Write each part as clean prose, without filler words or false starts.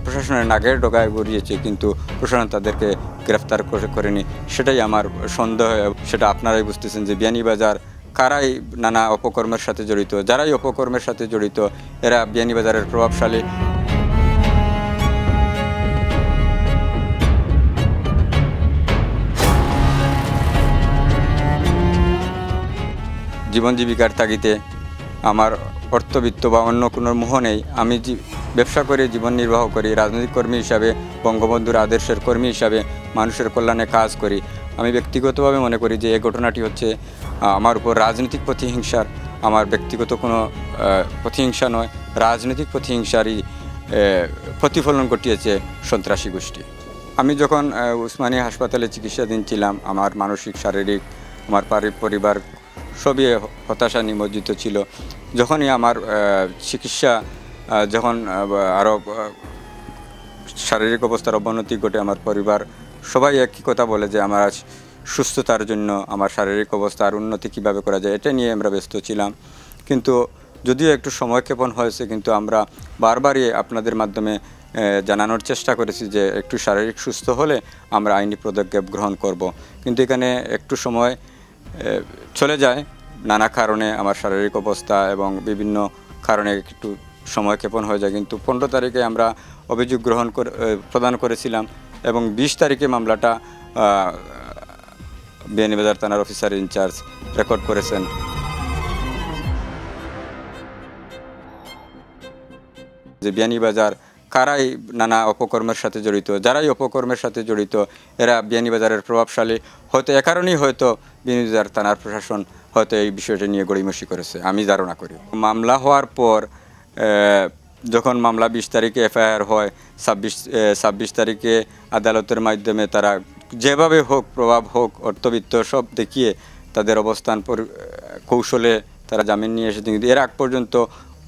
প্রশাসনের নাগের ডগায় গড়িয়েছে, কিন্তু প্রশাসন তাদেরকে গ্রেফতার করেনি। সেটাই আমার সন্দেহ। সেটা আপনারাই বুঝতেছেন যে বিয়ানীবাজার কারাই নানা অপকর্মের সাথে জড়িত। যারাই অপকর্মের সাথে জড়িত এরা বিয়ানীবাজারের প্রভাবশালী। জীবন জীবিকার তাগিদে আমার অর্থবিত্ত বা অন্য কোনো মোহ নেই। আমি ব্যবসা করে জীবন নির্বাহ করি। রাজনৈতিক কর্মী হিসাবে, বঙ্গবন্ধুর আদর্শের কর্মী হিসাবে মানুষের কল্যাণে কাজ করি। আমি ব্যক্তিগতভাবে মনে করি যে এই ঘটনাটি হচ্ছে আমার উপর রাজনৈতিক প্রতিহিংসার, আমার ব্যক্তিগত কোনো প্রতিহিংসা নয়, রাজনৈতিক প্রতিহিংসারই প্রতিফলন ঘটিয়েছে সন্ত্রাসী গোষ্ঠী। আমি যখন উসমানী হাসপাতালে চিকিৎসাধীন ছিলাম, আমার মানসিক, শারীরিক, আমার পরিবার সবই হতাশা নিমজ্জিত ছিল। যখনই আমার চিকিৎসা যখন আরও শারীরিক অবস্থার অবনতি ঘটে, আমার পরিবার সবাই একই কথা বলে যে আমার সুস্থতার জন্য আমার শারীরিক অবস্থার উন্নতি কীভাবে করা যায় এটা নিয়ে আমরা ব্যস্ত ছিলাম। কিন্তু যদিও একটু সময়ক্ষেপণ হয়েছে, কিন্তু আমরা বারবারই আপনাদের মাধ্যমে জানানোর চেষ্টা করেছি যে একটু শারীরিক সুস্থ হলে আমরা আইনি পদক্ষেপ গ্রহণ করব। কিন্তু এখানে একটু সময় চলে যায় নানা কারণে, আমার শারীরিক অবস্থা এবং বিভিন্ন কারণে একটু সময়ক্ষেপণ হয়ে যায়। কিন্তু 15 তারিখে আমরা অভিযোগ প্রদান করেছিলাম এবং 20 তারিখে মামলাটা বিয়ানীবাজার থানার অফিসার ইনচার্জ রেকর্ড করেছেন। যে বিয়ানীবাজার কারাই নানা অপকর্মের সাথে জড়িত। যারাই অপকর্মের সাথে জড়িত এরা বিয়ানীবাজারের প্রভাবশালী। হয়তো এ কারণেই হয়তো বিয়ানীবাজার থানার প্রশাসন হয়তো এই বিষয়টা নিয়ে গড়িমসি করেছে, আমি ধারণা করি। মামলা হওয়ার পর যখন মামলা 20 তারিখে এফআইআর হয়, 26 তারিখে আদালতের মাধ্যমে তারা যেভাবে হোক, প্রভাব হোক, অর্থবিত্ত সব দেখিয়ে তাদের অবস্থান কৌশলে তারা জামিন নিয়ে এসেছে। কিন্তু এর আগ পর্যন্ত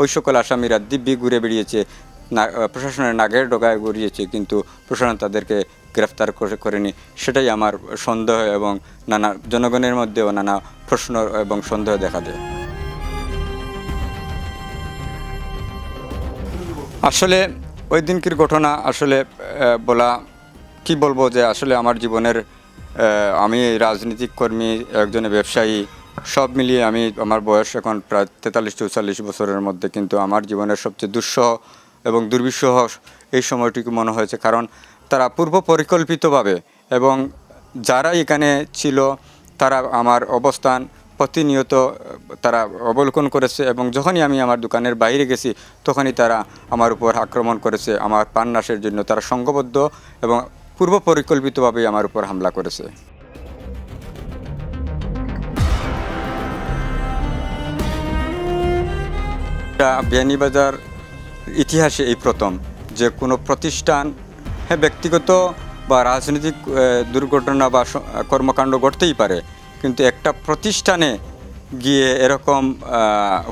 ওই সকল আসামিরা দিব্যি ঘুরে বেরিয়েছে, প্রশাসনের নাগের ডগায় গড়িয়েছে, কিন্তু প্রশাসন তাদেরকে গ্রেফতার করেনি। সেটাই আমার সন্দেহ এবং নানা জনগণের মধ্যেও নানা প্রশ্ন এবং সন্দেহ দেখা দেয়। আসলে ওই দিনকার ঘটনা আসলে কি বলবো যে আসলে আমার জীবনের, আমি রাজনৈতিক কর্মী, একজনের ব্যবসায়ী, সব মিলিয়ে আমার বয়স এখন প্রায় 43-44 বছরের মধ্যে, কিন্তু আমার জীবনের সবচেয়ে দুঃসহ এবং দুর্বিষহ এই সময়টুকু মনে হয়েছে। কারণ তারা পূর্ব পরিকল্পিতভাবে এবং যারা এখানে ছিল তারা আমার অবস্থান প্রতিনিয়ত তারা অবলোকন করেছে এবং যখনই আমি আমার দোকানের বাইরে গেছি তখনই তারা আমার উপর আক্রমণ করেছে। আমার প্রাণনাশের জন্য তারা সংঘবদ্ধ এবং পূর্ব পরিকল্পিতভাবেই আমার উপর হামলা করেছে। বিয়ানীবাজার ইতিহাসে এই প্রথম যে কোনো প্রতিষ্ঠান, হ্যাঁ ব্যক্তিগত বা রাজনৈতিক দুর্ঘটনা বা কর্মকাণ্ড ঘটতেই পারে, কিন্তু একটা প্রতিষ্ঠানে গিয়ে এরকম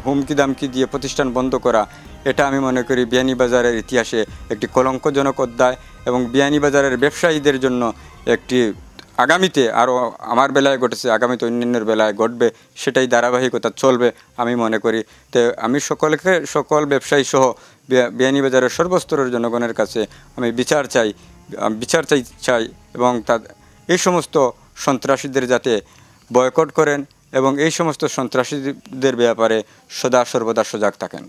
হুমকি দামকি দিয়ে প্রতিষ্ঠান বন্ধ করা, এটা আমি মনে করি বিয়ানীবাজারের ইতিহাসে একটি কলঙ্কজনক অধ্যায় এবং বিয়ানীবাজারের ব্যবসায়ীদের জন্য একটি আগামীতে আরও আমার বেলায় ঘটেছে, আগামীতে অন্যান্যের বেলায় ঘটবে, সেটাই ধারাবাহিকতা চলবে আমি মনে করি। তো আমি সকল ব্যবসায়ী সহ বিয়ানীবাজারের সর্বস্তরের জনগণের কাছে আমি বিচার চাই এবং এই সমস্ত সন্ত্রাসীদের যাতে বয়কট করেন এবং এই সমস্ত সন্ত্রাসীদের ব্যাপারে সদা সর্বদা সজাগ থাকেন।